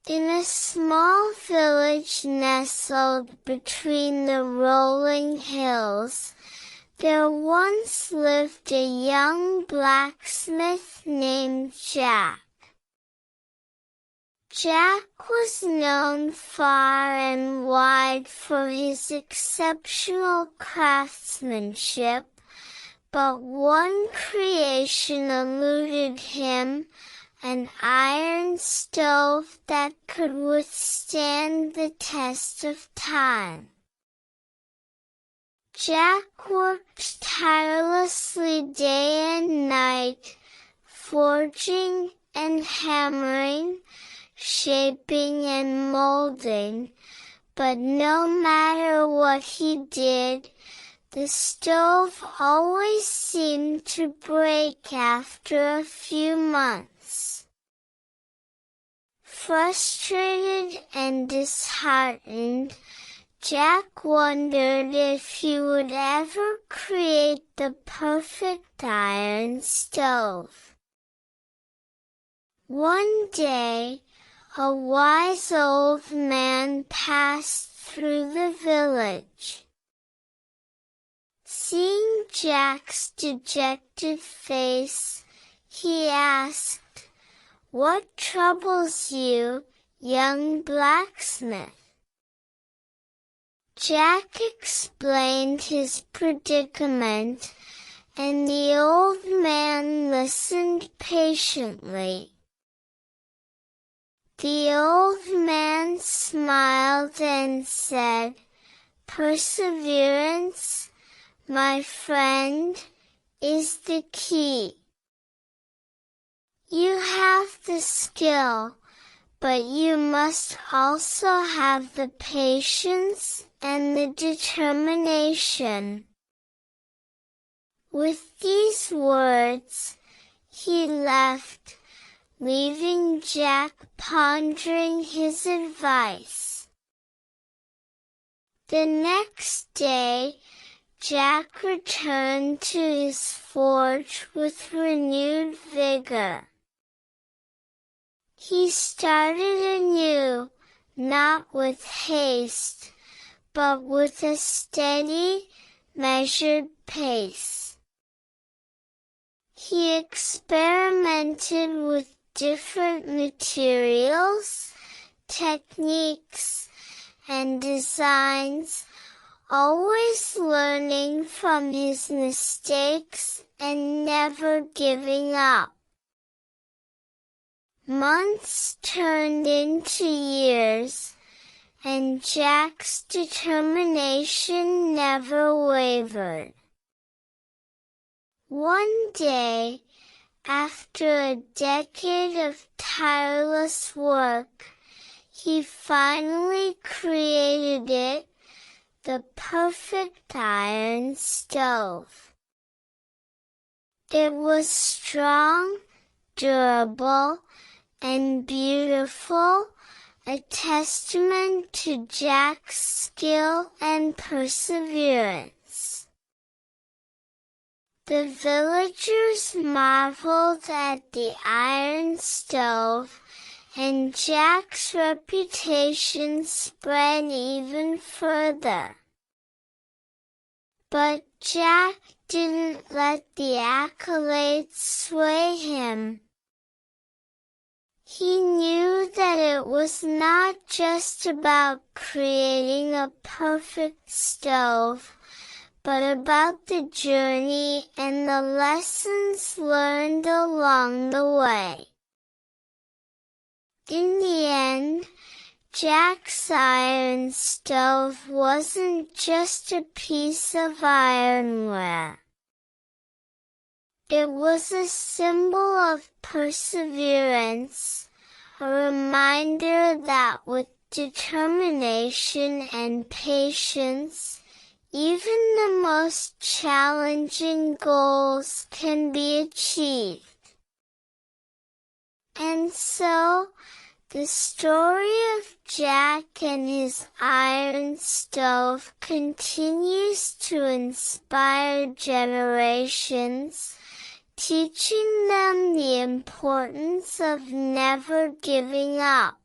In a small village nestled between the rolling hills, there once lived a young blacksmith named Jack. Jack was known far and wide for his exceptional craftsmanship, but one creation eluded him: an iron stove that could withstand the test of time. Jack worked tirelessly day and night, forging and hammering, shaping and moulding, but no matter what he did, the stove always seemed to break after a few months. Frustrated and disheartened, Jack wondered if he would ever create the perfect iron stove. One day, a wise old man passed through the village. Seeing Jack's dejected face, he asked, "What troubles you, young blacksmith?" Jack explained his predicament, and the old man listened patiently. The old man smiled and said, "Perseverance, my friend, is the key. You have the skill, but you must also have the patience and the determination." With these words, he left, leaving Jack pondering his advice. The next day, Jack returned to his forge with renewed vigor. He started anew, not with haste, but with a steady, measured pace. He experimented with different materials, techniques, and designs, always learning from his mistakes and never giving up. Months turned into years, and Jack's determination never wavered. One day, after a decade of tireless work, he finally created it, the perfect iron stove. It was strong, durable, and beautiful, a testament to Jack's skill and perseverance. The villagers marveled at the iron stove, and Jack's reputation spread even further. But Jack didn't let the accolades sway him. He knew that it was not just about creating a perfect stove, but about the journey and the lessons learned along the way. In the end, Jack's iron stove wasn't just a piece of ironware. It was a symbol of perseverance, a reminder that with determination and patience, even the most challenging goals can be achieved. And so, the story of Jack and his iron stove continues to inspire generations, teaching them the importance of never giving up.